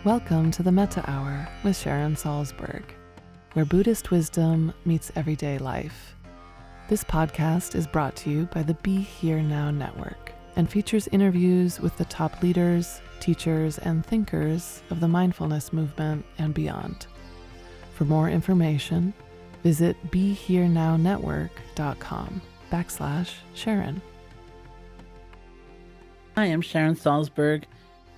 Welcome to the Metta Hour with Sharon Salzberg, where Buddhist wisdom meets everyday life. This podcast is brought to you by the Be Here Now Network and features interviews with the top leaders, teachers, and thinkers of the mindfulness movement and beyond. For more information, visit BeHereNowNetwork.com/Sharon. Hi, I'm Sharon Salzberg.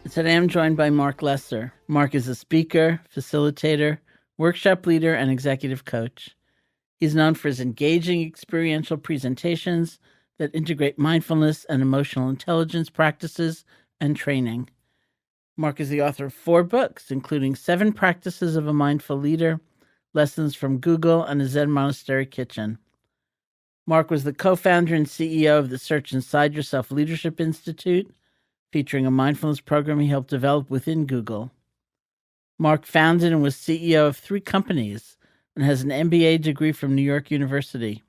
Today I'm joined by Marc Lesser. Marc is a speaker, facilitator, workshop leader, and executive coach. He's known for his engaging experiential presentations that integrate mindfulness and emotional intelligence practices and training. Marc is the author of 4 books, including 7 Practices of a Mindful Leader, Lessons from Google, and a Zen Monastery Kitchen. Marc was the co-founder and CEO of the Search Inside Yourself Leadership Institute, featuring a mindfulness program he helped develop within Google. Marc founded and was CEO of 3 companies and has an MBA degree from New York University.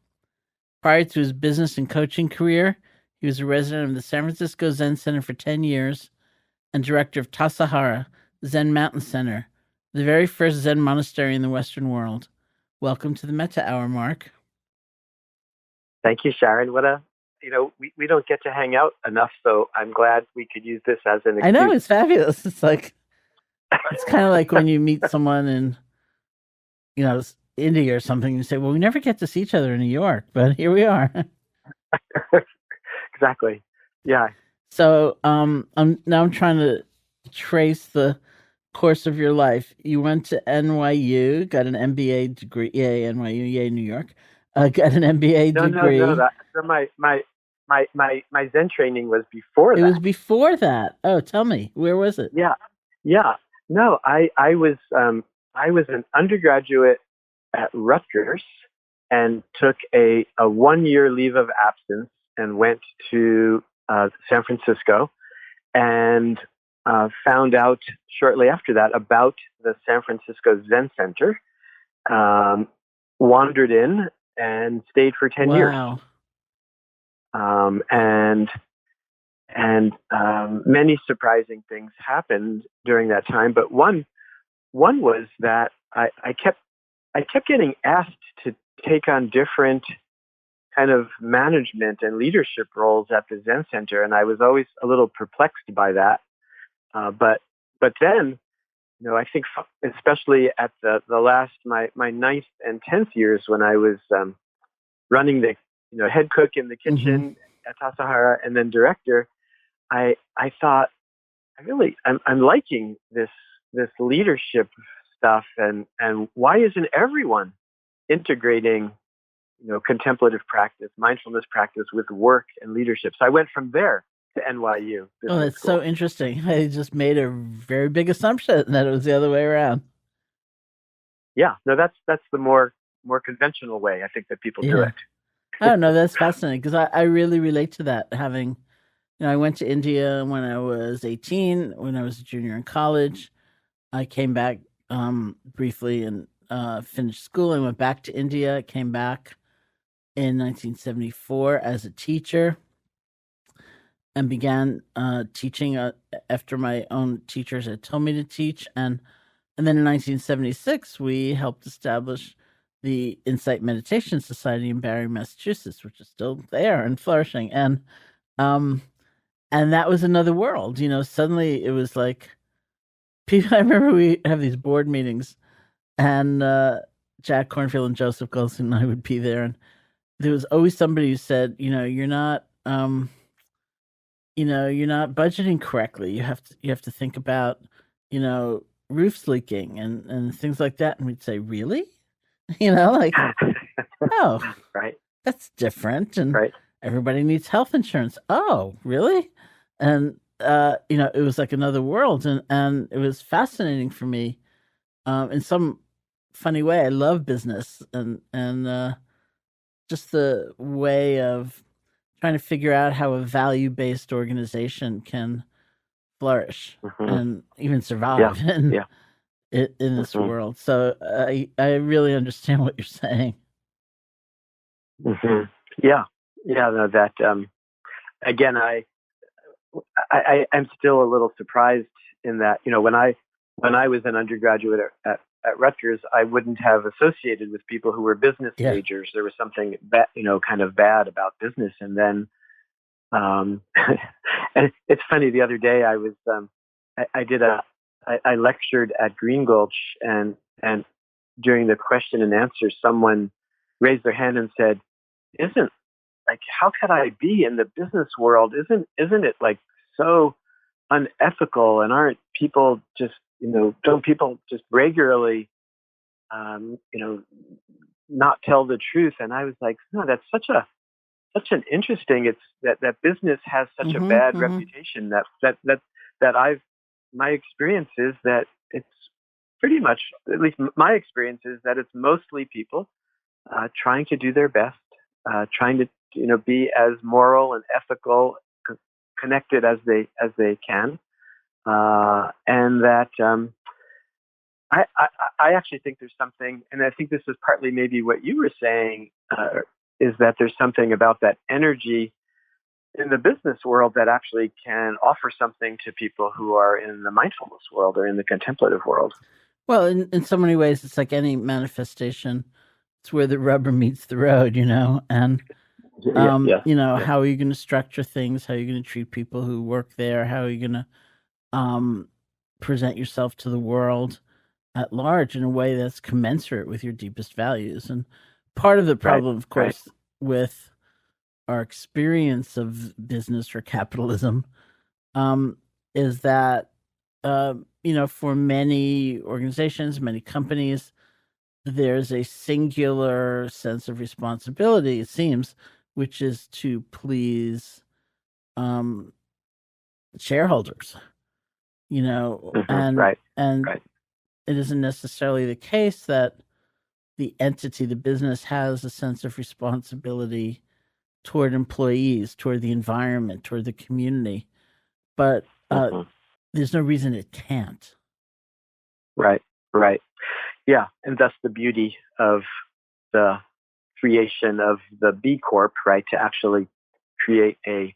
Prior to his business and coaching career, he was a resident of the San Francisco Zen Center for 10 years and director of Tassajara, Zen Mountain Center, the very first Zen monastery in the Western world. Welcome to the Metta Hour, Marc. Thank you, Sharon. We don't get to hang out enough, so I'm glad we could use this as an excuse. I know, it's fabulous. It's kind of like when you meet someone in, India or something, you say, well, we never get to see each other in New York, but here we are. Exactly. Yeah. So I'm trying to trace the course of your life. You went to NYU, got an MBA degree. Yay, NYU, yay, New York. Got an MBA degree. No. My Zen training was before that. It was before that. Oh, tell me, where was it? Yeah. No, I was an undergraduate at Rutgers and took a 1-year leave of absence and went to San Francisco and found out shortly after that about the San Francisco Zen Center. Wandered in and stayed for 10 years. Wow. And many surprising things happened during that time. But one was that I kept getting asked to take on different kind of management and leadership roles at the Zen Center, and I was always a little perplexed by that. But then, I think especially at the last my 9th and 10th years when I was running the head cook in the kitchen at Tassajara and then director, I thought I'm liking this leadership stuff and why isn't everyone integrating contemplative practice, mindfulness practice with work and leadership? So I went from there to NYU. Oh, that's so interesting. I just made a very big assumption that it was the other way around. Yeah, no, that's the more conventional way I think that people do it. Oh, no, that's fascinating because I really relate to that. Having, I went to India when I was 18, when I was a junior in college. I came back briefly and finished school and went back to India. I came back in 1974 as a teacher and began teaching after my own teachers had told me to teach. And then in 1976, we helped establish the Insight Meditation Society in Barre, Massachusetts, which is still there and flourishing. And that was another world. Suddenly it was like, people, I remember we have these board meetings and Jack Kornfield and Joseph Goldstein and I would be there. And there was always somebody who said, you're not budgeting correctly. You have to think about, roofs leaking and things like that. And we'd say, really? Oh, right. That's different. And right. Everybody needs health insurance. Oh, really? And, it was like another world. And it was fascinating for me. In some funny way, I love business and just the way of trying to figure out how a value-based organization can flourish and even survive in this world. So I really understand what you're saying. Yeah. No, that again, I'm still a little surprised in that when when I was an undergraduate at Rutgers, I wouldn't have associated with people who were business Yeah. majors. There was something kind of bad about business. And then, and it's funny. The other day, I was I lectured at Green Gulch, and during the question and answer, someone raised their hand and said, "Isn't like how could I be in the business world? Isn't it like so unethical? And aren't people just don't people just regularly not tell the truth?" And I was like, no, that's such an interesting. It's that business has such a bad reputation that my experience is that it's pretty much, at least my experience is that it's mostly people trying to do their best, trying to be as moral and ethical, connected as they can, and that I actually think there's something, and I think this is partly maybe what you were saying, is that there's something about that energy in the business world that actually can offer something to people who are in the mindfulness world or in the contemplative world. Well, in so many ways, it's like any manifestation. It's where the rubber meets the road, and how are you going to structure things? How are you going to treat people who work there? How are you going to present yourself to the world at large in a way that's commensurate with your deepest values? And part of the problem, of course, with our experience of business or capitalism is that, for many organizations, many companies, there's a singular sense of responsibility, it seems, which is to please shareholders, and it isn't necessarily the case that the entity, the business, has a sense of responsibility toward employees, toward the environment, toward the community, but there's no reason it can't. Right. Yeah, and that's the beauty of the creation of the B Corp, right? To actually create a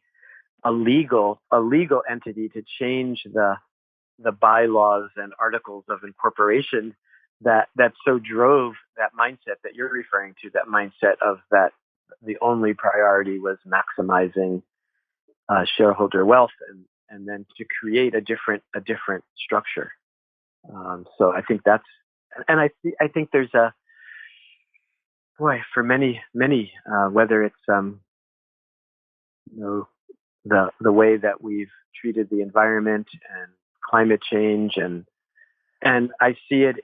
legal entity to change the bylaws and articles of incorporation that so drove that mindset that you're referring to, that mindset of that the only priority was maximizing shareholder wealth, and then to create a different structure. So I think that's, and I think there's for many whether it's the way that we've treated the environment and climate change, and I see it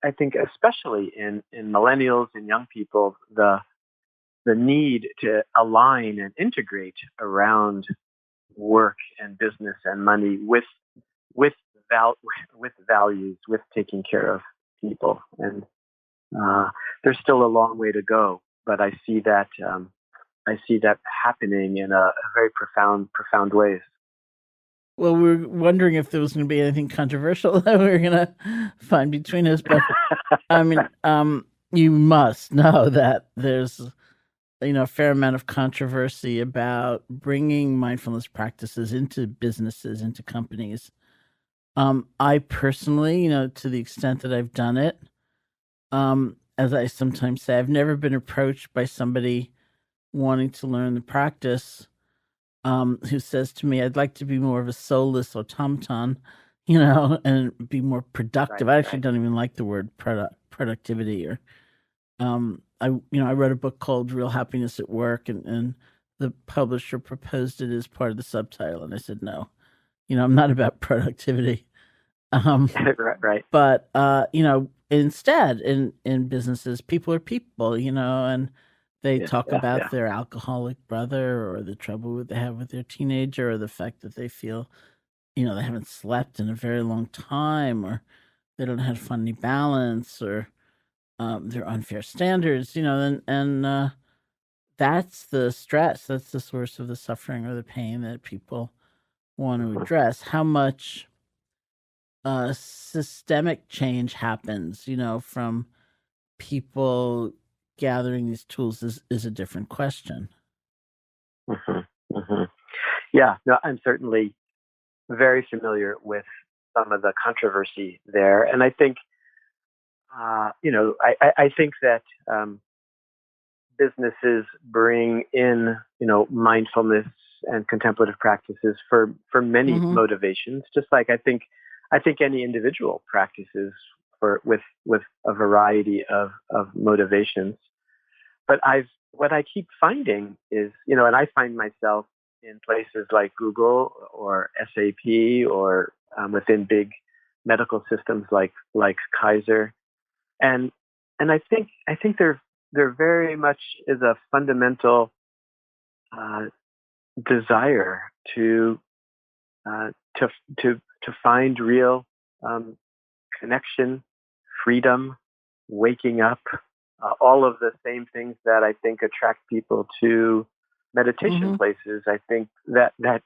I think especially in millennials and young people, the need to align and integrate around work and business and money with values, with taking care of people. And there's still a long way to go, but I see that happening in a very profound ways. Well, we were wondering if there was going to be anything controversial that we were going to find between us, but I mean, you must know that there's a fair amount of controversy about bringing mindfulness practices into businesses, into companies. I personally, to the extent that I've done it, as I sometimes say, I've never been approached by somebody wanting to learn the practice who says to me, "I'd like to be more of a soulless automaton, and be more productive." I actually don't even like the word productivity. Or I wrote a book called Real Happiness at Work, and the publisher proposed it as part of the subtitle, and I said no. I'm not about productivity. Right. But instead, in businesses, people are people, and they talk about their alcoholic brother, or the trouble they have with their teenager, or the fact that they feel, they haven't slept in a very long time, or they don't have funny balance, or their unfair standards, and that's the stress. That's the source of the suffering or the pain that people want to address. How much systemic change happens, from people gathering these tools is a different question. Yeah, no, I'm certainly very familiar with some of the controversy there. And I think, I think that businesses bring in, mindfulness and contemplative practices for many motivations, just like I think any individual practices with a variety of motivations. But what I keep finding is, and I find myself in places like Google or SAP or within big medical systems like Kaiser, and I think there very much is a fundamental desire to find real connection, freedom, waking up, all of the same things that I think attract people to meditation places. I think that I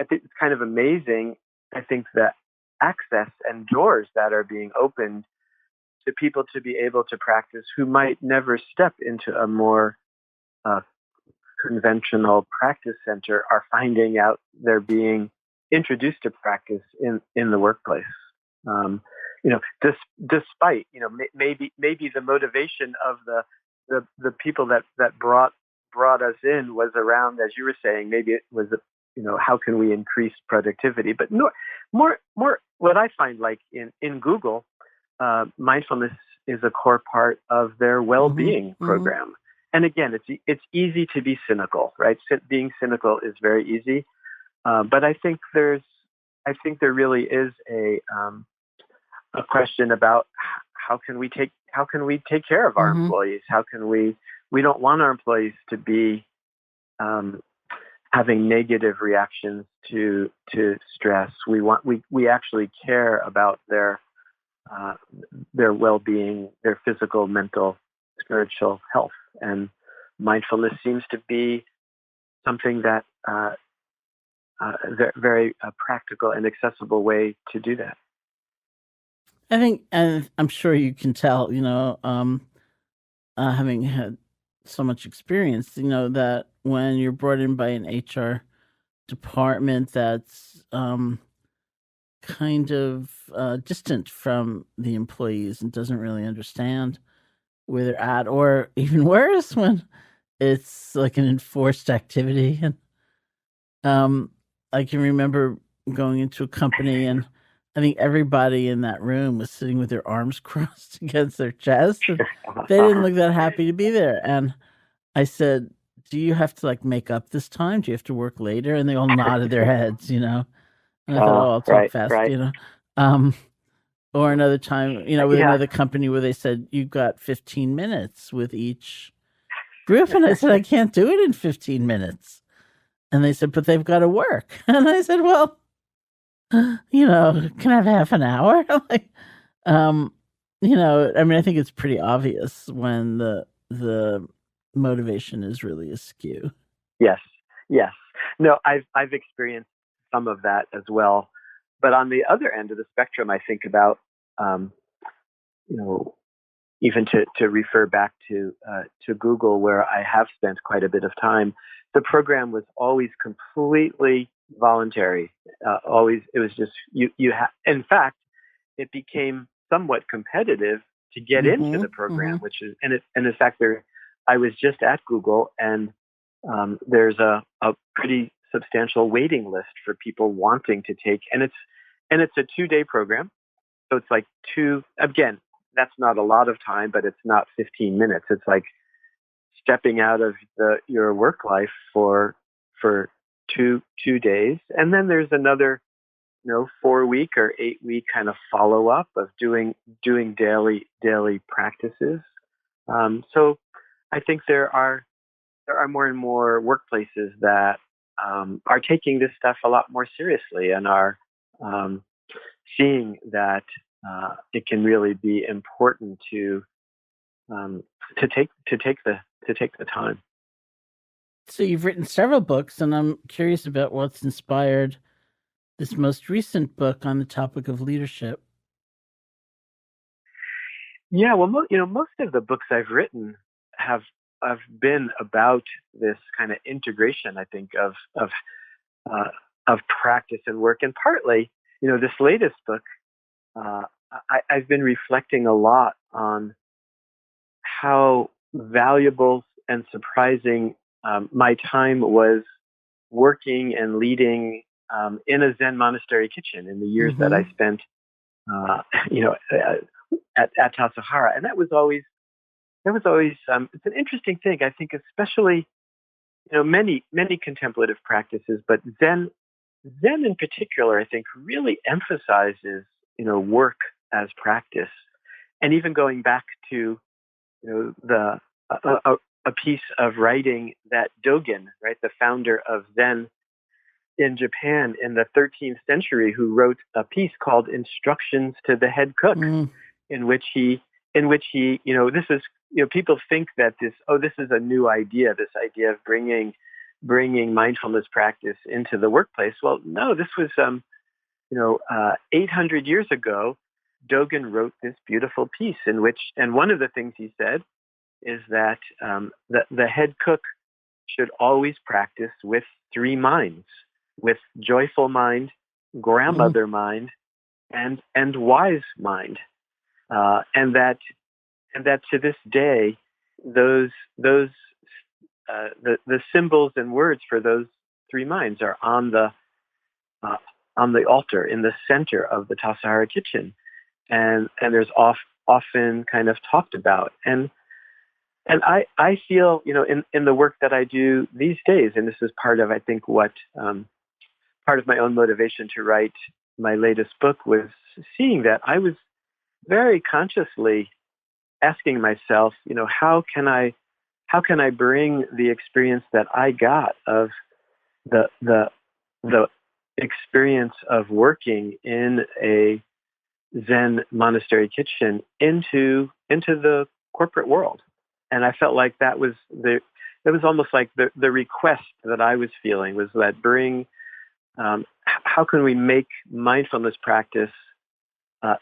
think it's kind of amazing. I think the access and doors that are being opened to people to be able to practice who might never step into a more conventional practice center are finding out they're being introduced to practice in the workplace. Despite maybe the motivation of the people that brought us in was around, as you were saying, maybe it was how can we increase productivity? But more what I find, like in Google, mindfulness is a core part of their well-being program. And again, it's easy to be cynical, right? Being cynical is very easy, but I think there really is a question about how can we take care of our employees? How can we don't want our employees to be having negative reactions to stress. We actually care about their well-being, their physical, mental, spiritual health, and mindfulness seems to be something that very practical and accessible way to do that. I think, and I'm sure you can tell, having had so much experience, that when you're brought in by an HR department that's kind of distant from the employees and doesn't really understand where they're at, or even worse, when it's like an enforced activity. And I can remember going into a company, and I think everybody in that room was sitting with their arms crossed against their chest, and they didn't look that happy to be there. And I said, do you have to make up this time? Do you have to work later? And they all nodded their heads, And I thought, I'll talk fast, Or another time, with another company where they said, you've got 15 minutes with each group. And I said, I can't do it in 15 minutes. And they said, but they've got to work. And I said, well, can I have half an hour? I think it's pretty obvious when the motivation is really askew. Yes. No, I've experienced some of that as well. But on the other end of the spectrum, I think about, even to refer back to Google, where I have spent quite a bit of time, the program was always completely voluntary. It was just you. In fact, it became somewhat competitive to get into the program, which is, and in fact, I was just at Google, and there's a pretty substantial waiting list for people wanting to take, and it's a 2-day program. So it's like again, that's not a lot of time, but it's not 15 minutes. It's like stepping out of your work life for 2 days. And then there's another, 4-week or 8-week kind of follow up of doing daily practices. So I think there are more and more workplaces that are taking this stuff a lot more seriously and are seeing that it can really be important to take the time. So you've written several books, and I'm curious about what's inspired this most recent book on the topic of leadership. Yeah, well, most of the books I've written have been about this kind of integration, I think, of practice and work, and partly, this latest book, I've been reflecting a lot on how valuable and surprising my time was working and leading in a Zen monastery kitchen in the years that I spent, at Tassajara. And that was always it's an interesting thing. I think, especially, many contemplative practices, but Zen in particular, I think, really emphasizes, work as practice. And even going back to, the a piece of writing that Dogen, right, the founder of Zen in Japan in the 13th century, who wrote a piece called Instructions to the Head Cook, in which he, this is, people think that this is a new idea, this idea of bringing mindfulness practice into the workplace. Well, no, this was, 800 years ago, Dogen wrote this beautiful piece in which, and one of the things he said is that the head cook should always practice with three minds, with joyful mind, grandmother mind, and wise mind, and that to this day, the symbols and words for those three minds are on the altar in the center of the Tassajara kitchen, and there's often kind of talked about. And I feel, in the work that I do these days, and this is part of, I think, what part of my own motivation to write my latest book was seeing that I was very consciously asking myself, how can I bring the experience that I got of the experience of working in a Zen monastery kitchen into the corporate world. And I felt like that was almost like the request that I was feeling was that how can we make mindfulness practice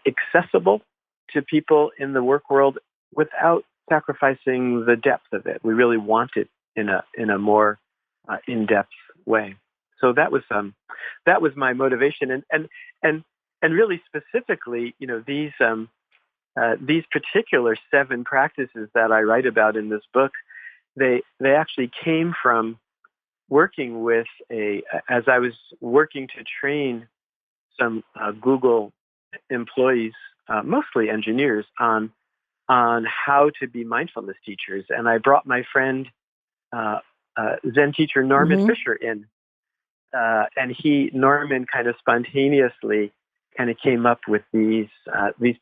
accessible to people in the work world without sacrificing the depth of it? We really want it in a more in-depth way. So that was my motivation, and really specifically, these particular 7 practices that I write about in this book, they actually came from working with as I was working to train some Google employees, mostly engineers, on how to be mindfulness teachers. And I brought my friend, Zen teacher Norman Fisher in, and Norman kind of spontaneously kind of came up with these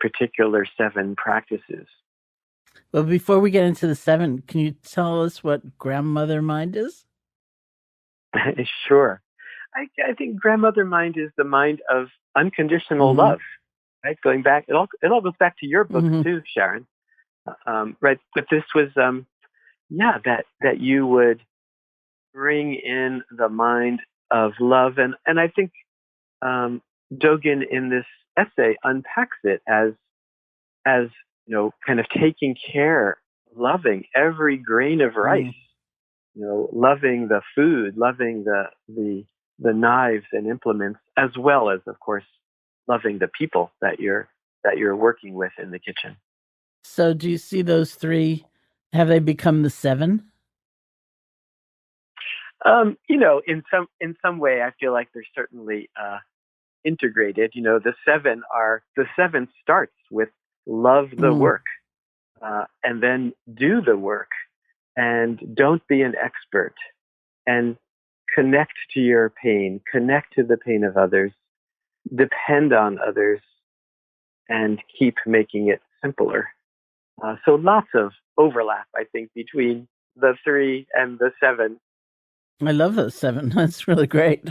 particular 7 practices. Well, before we get into the 7, can you tell us what grandmother mind is? Sure. I think grandmother mind is the mind of unconditional love, right? Going back, it all goes back to your book too, Sharon. Right. But this was, that you would bring in the mind of love. And I think, Dogen in this essay unpacks it as kind of taking care, loving every grain of rice, loving the food, loving the knives and implements, as well as, of course, loving the people that you're working with in the kitchen. So do you see those 3, have they become the 7? In some way, I feel like they're certainly integrated. The 7 starts with love the work, and then do the work, and don't be an expert, and connect to your pain, connect to the pain of others, depend on others, and keep making it simpler. So lots of overlap, I think, between the 3 and the 7. I love those 7. That's really great.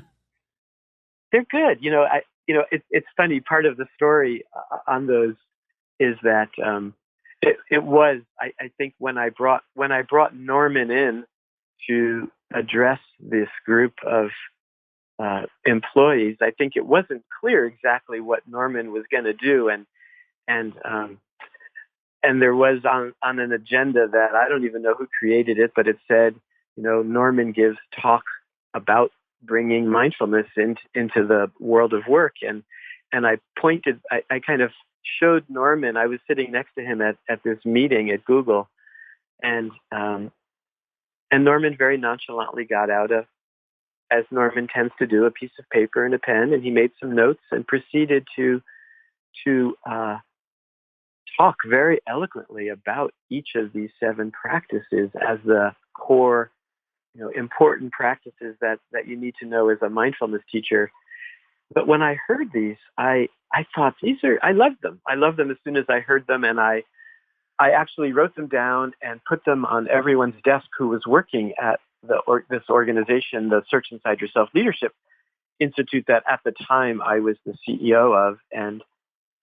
They're good. It's funny. Part of the story on those is that it was, I think, when I brought Norman in to address this group of employees, I think it wasn't clear exactly what Norman was going to do, and there was on an agenda that I don't even know who created it, but it said, Norman gives talk about bringing mindfulness into the world of work, and I pointed, I kind of showed Norman. I was sitting next to him at this meeting at Google, and Norman very nonchalantly got out as Norman tends to do, a piece of paper and a pen, and he made some notes and proceeded to talk very eloquently about each of these 7 practices as the core, important practices that you need to know as a mindfulness teacher. But when I heard these, I thought I loved them. I loved them as soon as I heard them, and I actually wrote them down and put them on everyone's desk who was working at this organization, the Search Inside Yourself Leadership Institute, that at the time I was the CEO of, and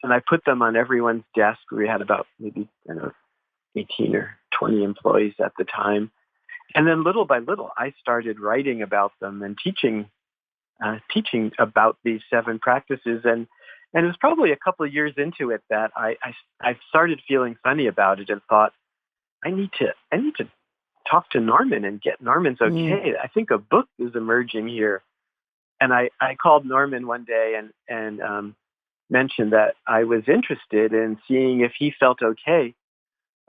I put them on everyone's desk. We had about maybe 18 or 20 employees at the time, and then little by little, I started writing about them and teaching about these 7 practices, and it was probably a couple of years into it that I started feeling funny about it and thought, I need to talk to Norman and get Norman's okay. I think a book is emerging here. And I called Norman one day and mentioned that I was interested in seeing if he felt okay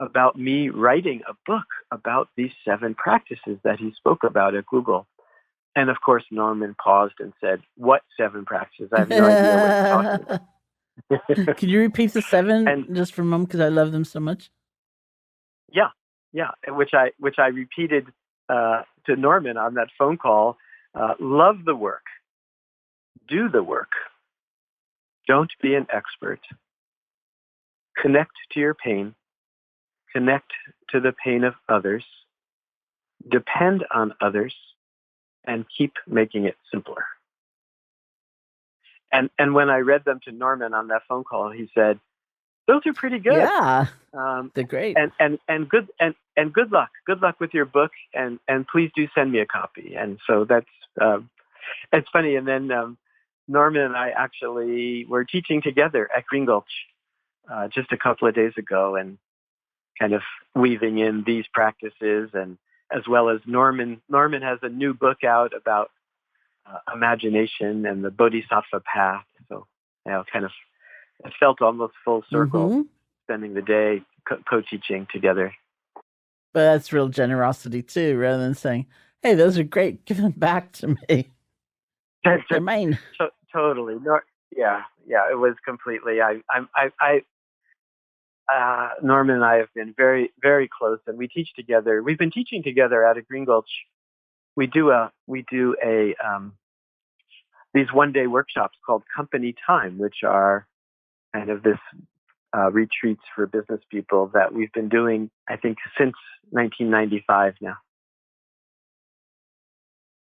about me writing a book about these 7 practices that he spoke about at Google. And of course, Norman paused and said, "What 7 practices? I have no idea what you're talking about." Can you repeat the 7 just for a moment, because I love them so much? Yeah, which I repeated to Norman on that phone call. Love the work, do the work, don't be an expert, connect to your pain, connect to the pain of others, depend on others, and keep making it simpler. And when I read them to Norman on that phone call, he said, "Those are pretty good. Yeah, they're great. And good luck. Good luck with your book. And please do send me a copy." And so that's it's funny. And then Norman and I actually were teaching together at Green Gulch just a couple of days ago, and kind of weaving in these practices, and as well as Norman has a new book out about imagination and the Bodhisattva path. So, kind of, it felt almost full circle, spending the day co-teaching together. But that's real generosity too, rather than saying, "Hey, those are great, give them back to me. They're mine." Totally. Yeah. It was completely. Norman and I have been very, very close, and we teach together. We've been teaching together out of Green Gulch. We do these one-day workshops called Company Time, which are kind of this retreats for business people that we've been doing, I think, since 1995 now.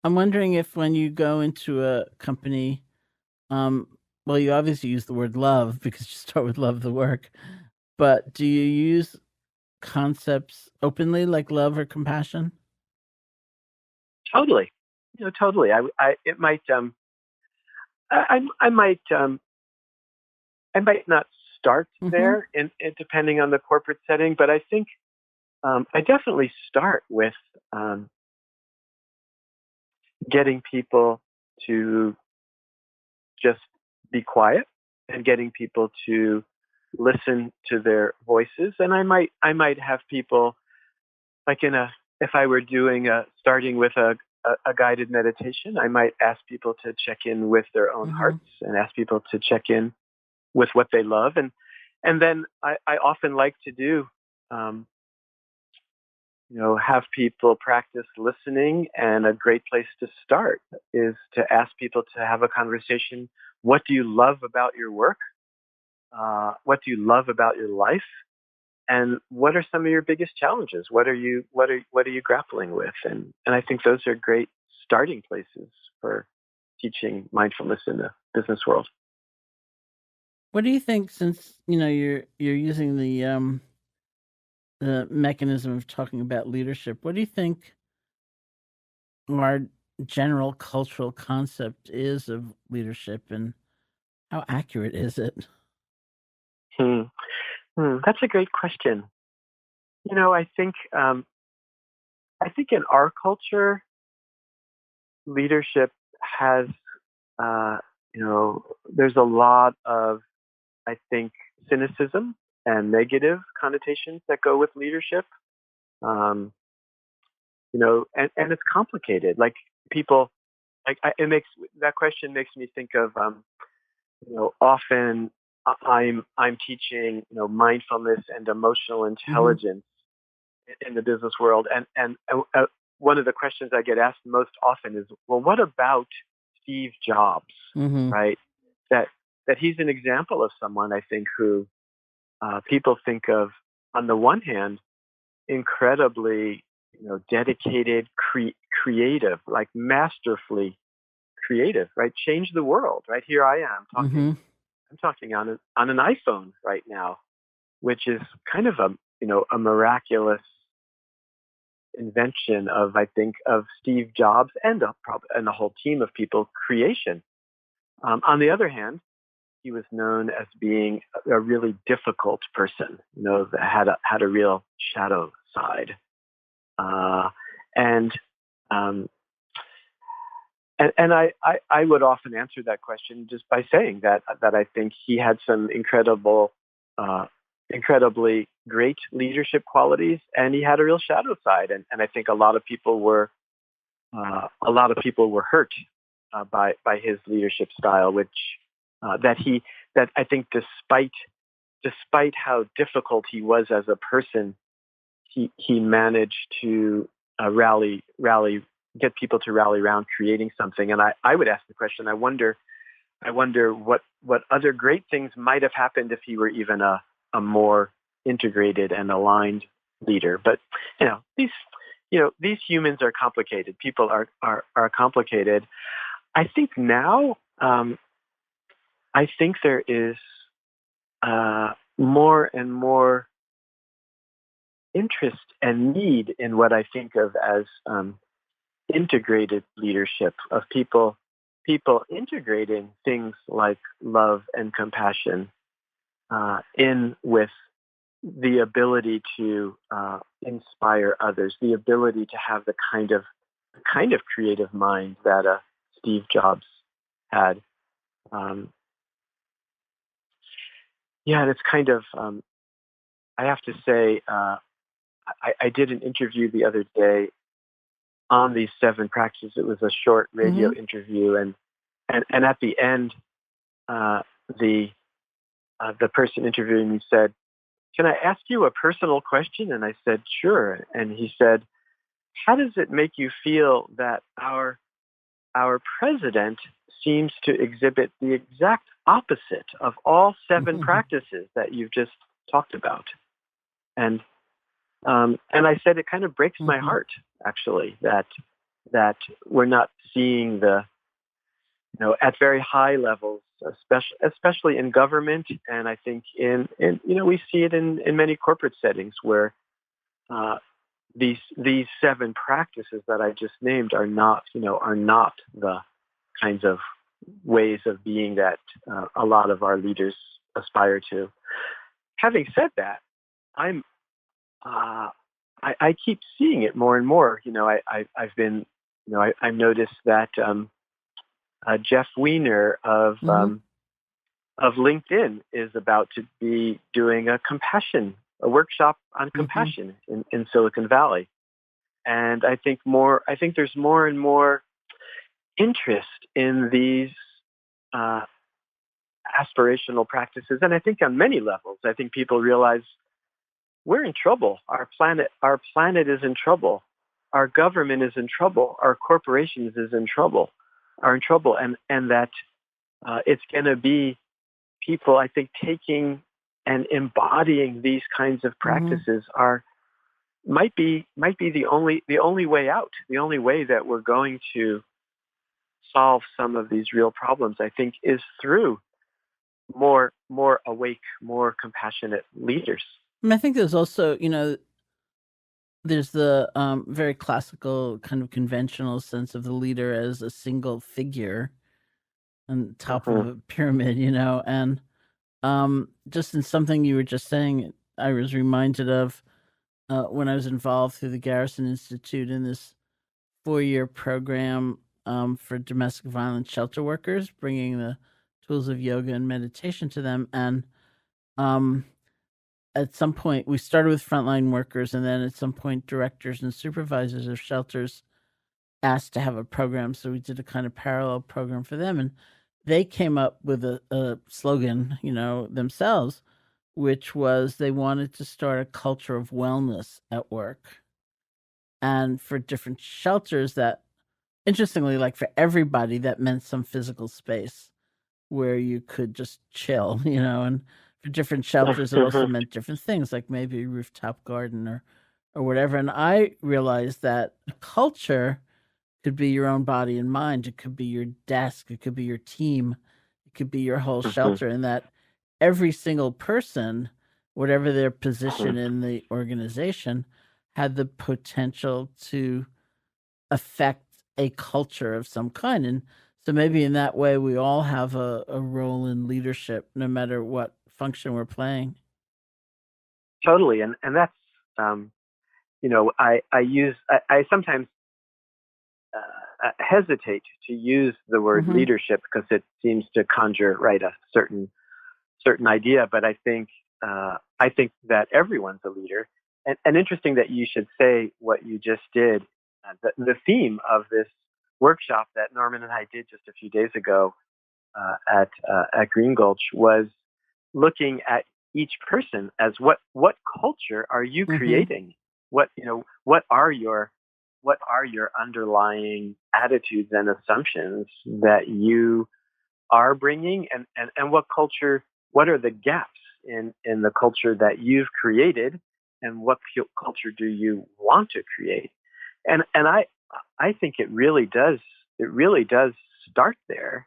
I'm wondering if when you go into a company, well, you obviously use the word love because you start with love the work, but do you use concepts openly like love or compassion? Totally. Totally. I might not start there, depending on the corporate setting, but I think I definitely start with getting people to just be quiet and getting people to listen to their voices. And I might have people, like if I were starting with a guided meditation, I might ask people to check in with their own hearts and ask people to check in with what they love. And then I often like to do, have people practice listening. And a great place to start is to ask people to have a conversation. What do you love about your work? What do you love about your life? And what are some of your biggest challenges? What are you grappling with? And I think those are great starting places for teaching mindfulness in the business world. What do you think, since you're using the mechanism of talking about leadership, what do you think our general cultural concept is of leadership, and how accurate is it? That's a great question. I think in our culture, leadership has there's a lot of, I think, cynicism and negative connotations that go with leadership. And it's complicated. Like people, that question makes me think of, often I'm teaching, mindfulness and emotional intelligence in the business world, and one of the questions I get asked most often is, well, what about Steve Jobs, right? That he's an example of someone, I think, who people think of, on the one hand, incredibly, dedicated, creative, like masterfully creative, right? Change the world, right? Here I am talking. I'm talking on an iPhone right now, which is kind of a miraculous invention of, I think, of Steve Jobs and a whole team of people creation. On the other hand, he was known as being a really difficult person, that had a real shadow side. And I would often answer that question just by saying that I think he had some incredibly great leadership qualities, and he had a real shadow side. And I think a lot of people were hurt by his leadership style, which that I think despite how difficult he was as a person, he managed to get people to rally around creating something. And I would ask the question, I wonder what other great things might have happened if he were even a more integrated and aligned leader. But these humans are complicated. People are complicated. I think now, I think there is more and more interest and need in what I think of as integrated leadership, of people integrating things like love and compassion in with the ability to inspire others, the ability to have the kind of creative mind that Steve Jobs had. It's kind of, I have to say, I did an interview the other day on these 7 practices. It was a short radio interview, and at the end, the person interviewing me said, "Can I ask you a personal question?" And I said, "Sure." And he said, "How does it make you feel that our president seems to exhibit the exact opposite of all 7 practices that you've just talked about?" And I said, it kind of breaks my heart, actually, that we're not seeing at very high levels, especially in government, and I think in we see it in many corporate settings where these 7 practices that I just named are not the kinds of ways of being that a lot of our leaders aspire to. Having said that, I keep seeing it more and more. I've been, I noticed that Jeff Weiner of LinkedIn is about to be doing a workshop on compassion in Silicon Valley, and I think there's more and more interest in these aspirational practices, and I think on many levels, I think people realize we're in trouble. Our planet is in trouble. Our government is in trouble. Our corporations are in trouble, and that it's going to be people, I think, taking and embodying these kinds of practices might be the only way out, the only way that we're going to solve some of these real problems, I think, is through more awake, more compassionate leaders. I think there's also, there's the very classical kind of conventional sense of the leader as a single figure on top of a pyramid, and just in something you were just saying, I was reminded of when I was involved through the Garrison Institute in this 4-year program for domestic violence shelter workers, bringing the tools of yoga and meditation to them. And at some point, we started with frontline workers, and then at some point, directors and supervisors of shelters asked to have a program. So we did a kind of parallel program for them. And they came up with a slogan, themselves, which was they wanted to start a culture of wellness at work. And for different shelters, that, interestingly, like for everybody, that meant some physical space where you could just chill, and for different shelters, it also meant different things, like maybe a rooftop garden or whatever. And I realized that a culture could be your own body and mind. It could be your desk. It could be your team. It could be your whole shelter, and that every single person, whatever their position in the organization, had the potential to affect a culture of some kind. And so maybe in that way, we all have a role in leadership, no matter what function we're playing. Totally. And that's, I sometimes hesitate to use the word leadership because it seems to conjure a certain idea. But I think that everyone's a leader. And interesting that you should say what you just did. The theme of this workshop that Norman and I did just a few days ago at Green Gulch was looking at each person as what culture are you creating? What are your underlying attitudes and assumptions that you are bringing, and what are the gaps in the culture that you've created, and what culture do you want to create? And I think it really does start there,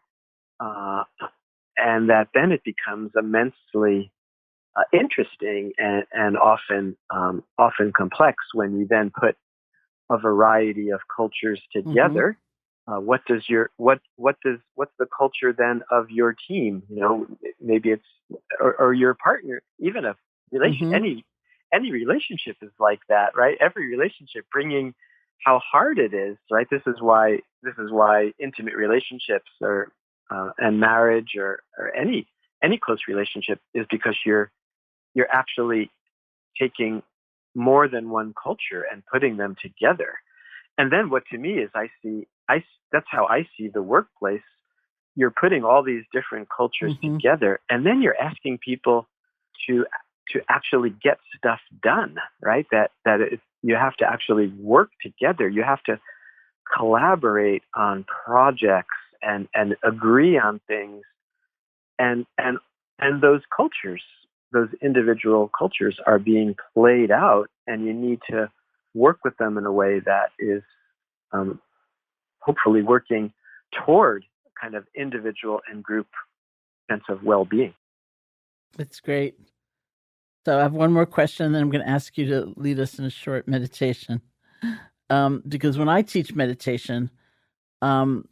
and that then it becomes immensely interesting and often complex when you then put a variety of cultures together. What's the culture then of your team? Maybe it's or your partner. Even a relation, any relationship is like that, right? Every relationship bringing how hard it is, right? This is why intimate relationships and marriage or any close relationship is because you're actually taking more than one culture and putting them together. And then what to me is that's how I see the workplace. You're putting all these different cultures together, and then you're asking people to actually get stuff done, right? You have to actually work together. You have to collaborate on projects and agree on things. And those cultures, those individual cultures, are being played out, and you need to work with them in a way that is hopefully working toward kind of individual and group sense of well-being. That's great. So I have one more question, and then I'm going to ask you to lead us in a short meditation. Because when I teach meditation, fixated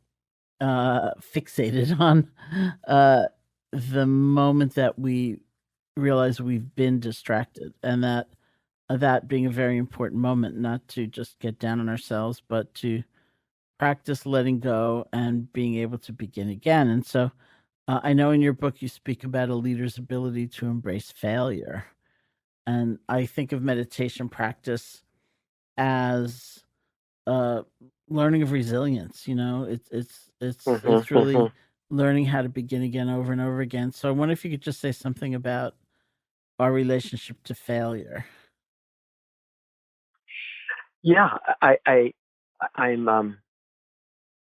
on the moment that we realize we've been distracted, and that being a very important moment, not to just get down on ourselves, but to practice letting go and being able to begin again. And so I know in your book you speak about a leader's ability to embrace failure. And I think of meditation practice as learning of resilience. It's really learning how to begin again over and over again. So I wonder if you could just say something about our relationship to failure. Yeah, I'm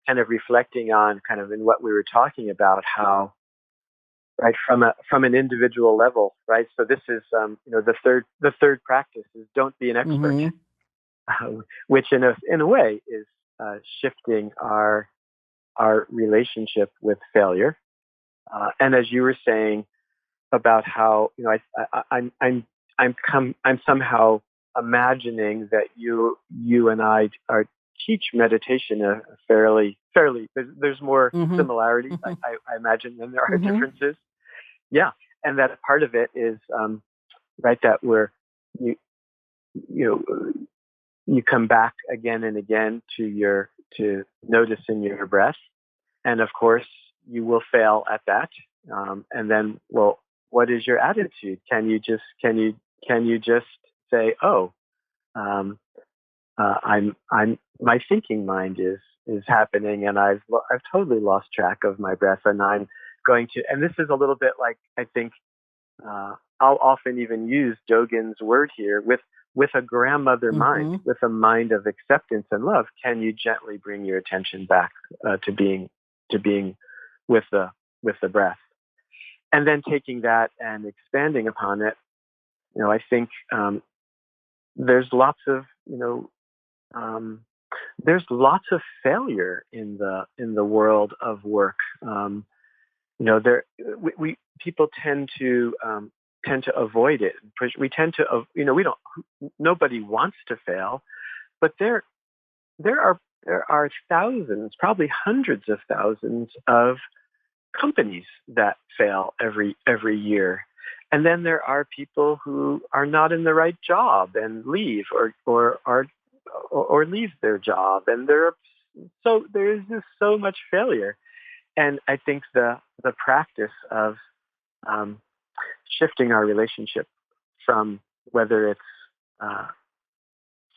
kind of reflecting on kind of in what we were talking about, how right from an individual level, right? So this is the third practice is don't be an expert, which in a way is shifting our relationship with failure. And as you were saying about how I'm somehow imagining that you and I teach meditation a fairly. There's more similarities, I imagine, than there are differences. Yeah, and that part of it is right that we're you come back again and again to noticing your breath. And of course, you will fail at that. And then, well, what is your attitude? Can you just say, oh, my thinking mind is happening, and I've totally lost track of my breath, and I'm going to. And this is a little bit like, I think I'll often even use Dogen's word here with a grandmother mind, with a mind of acceptance and love. Can you gently bring your attention back to being with the breath, and then taking that and expanding upon it? I think there's lots of failure in the world of work. People tend to avoid it. We tend to, nobody wants to fail, but there are thousands, probably hundreds of thousands of companies that fail every year. And then there are people who are not in the right job and leave or leave their job, and there is just so much failure. And I think the practice of shifting our relationship from whether it's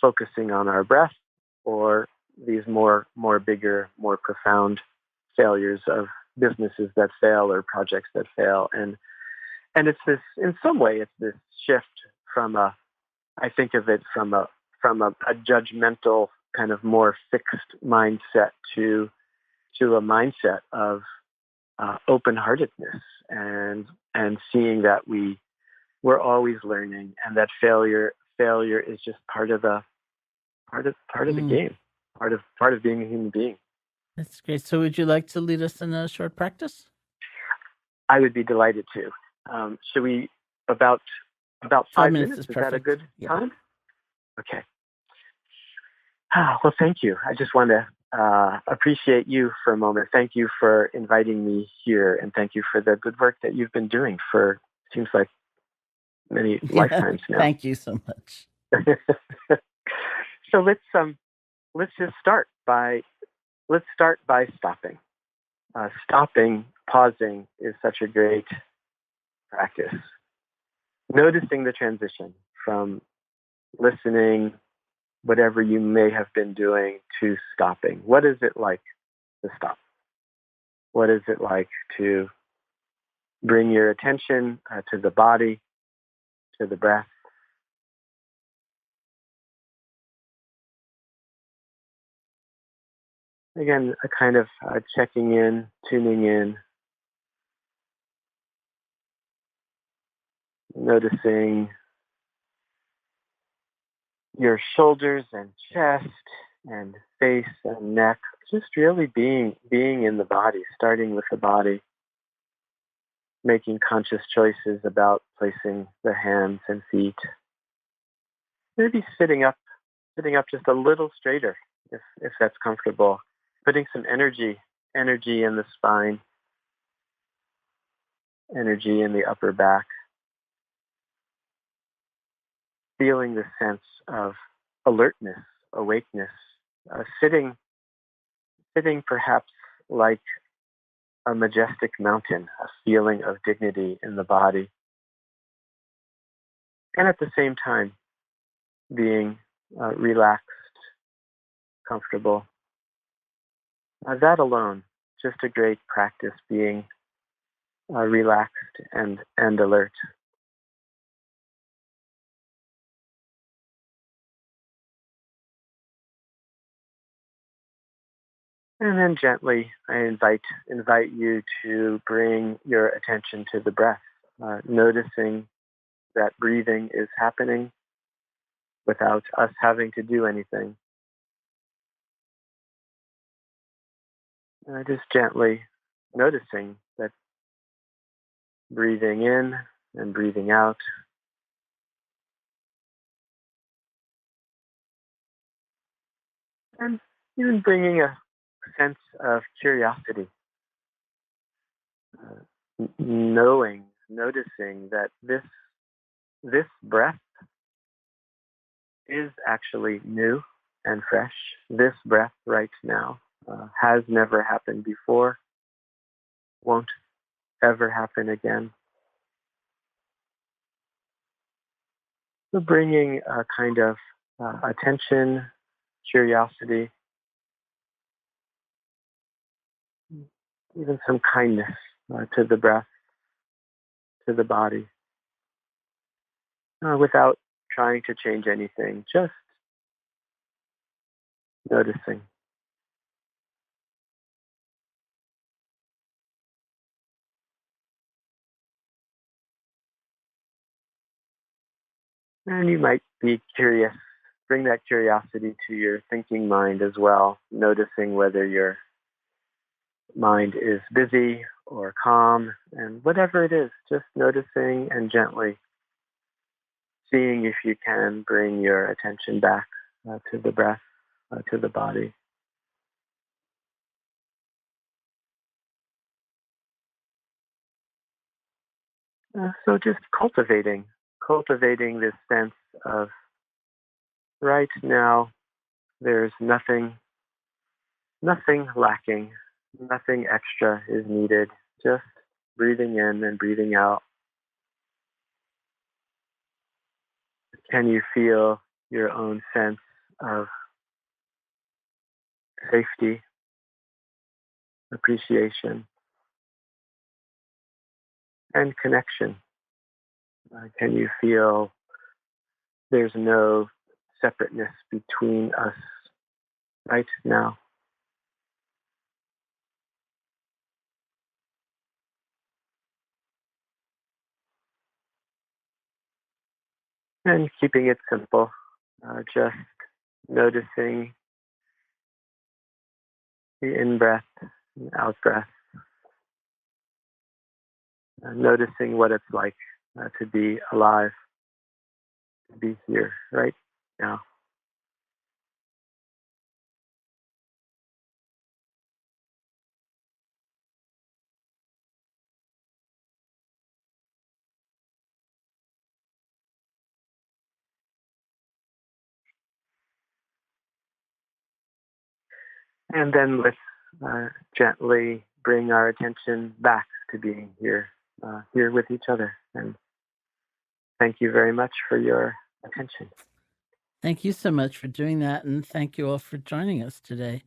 focusing on our breath or these more bigger, more profound failures of businesses that fail or projects that fail, and it's this, in some way, it's this shift from I think of it from a judgmental kind of more fixed mindset to a mindset of open-heartedness and seeing that we're always learning, and that failure is just part of the game, part of being a human being. That's great. So would you like to lead us in a short practice? I would be delighted to. Should we about 5 minutes? Is that a good time? Okay. Well, thank you. I just want to appreciate you for a moment. Thank you for inviting me here, and thank you for the good work that you've been doing for, seems like, many lifetimes now. Thank you so much. So let's just start by stopping. Pausing is such a great practice. Noticing the transition from listening, whatever you may have been doing, to stopping. What is it like to stop? What is it like to bring your attention to the body, to the breath? Again, a kind of checking in, tuning in, noticing your shoulders and chest and face and neck, just really being in the body, starting with the body, making conscious choices about placing the hands and feet. Maybe sitting up just a little straighter if that's comfortable. Putting some energy in the spine, energy in the upper back. Feeling the sense of alertness, awakeness, sitting perhaps like a majestic mountain, a feeling of dignity in the body, and at the same time being relaxed, comfortable. That alone, just a great practice, being relaxed and alert. And then gently, I invite you to bring your attention to the breath, noticing that breathing is happening without us having to do anything. Just gently noticing that breathing in and breathing out. And even bringing a sense of curiosity, noticing that this breath is actually new and fresh. This breath right now has never happened before, won't ever happen again. So bringing a kind of attention, curiosity, even some kindness to the breath, to the body, without trying to change anything, just noticing. And you might be curious, bring that curiosity to your thinking mind as well, noticing whether your mind is busy or calm, and whatever it is, just noticing and gently seeing if you can bring your attention back to the breath, to the body. So just cultivating this sense of right now, there's nothing lacking, nothing extra is needed, just breathing in and breathing out. Can you feel your own sense of safety, appreciation, and connection? Can you feel there's no separateness between us right now? And keeping it simple, just noticing the in-breath and out-breath, noticing what it's like to be alive, to be here right now. And then let's gently bring our attention back to being here, here with each other. And thank you very much for your attention. Thank you so much for doing that, and thank you all for joining us today.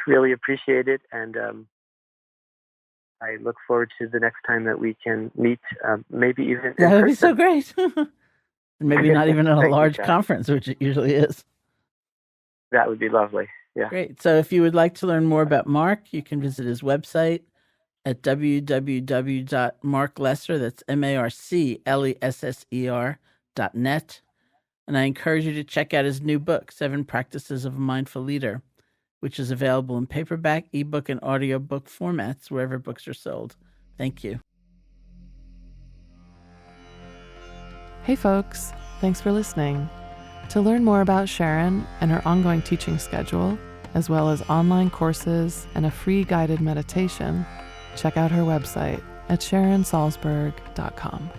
Really appreciate it, and I look forward to the next time that we can meet, maybe even That would in be so person. great. Maybe not even at a Thank you, large Chad. conference, which it usually is. That would be lovely. Yeah. Great. So if you would like to learn more about Marc, you can visit his website at www.marclesser, that's MarcLesser.net. And I encourage you to check out his new book, 7 Practices of a Mindful Leader, which is available in paperback, ebook, and audiobook formats wherever books are sold. Thank you. Hey folks, thanks for listening. To learn more about Sharon and her ongoing teaching schedule, as well as online courses and a free guided meditation, check out her website at SharonSalzberg.com.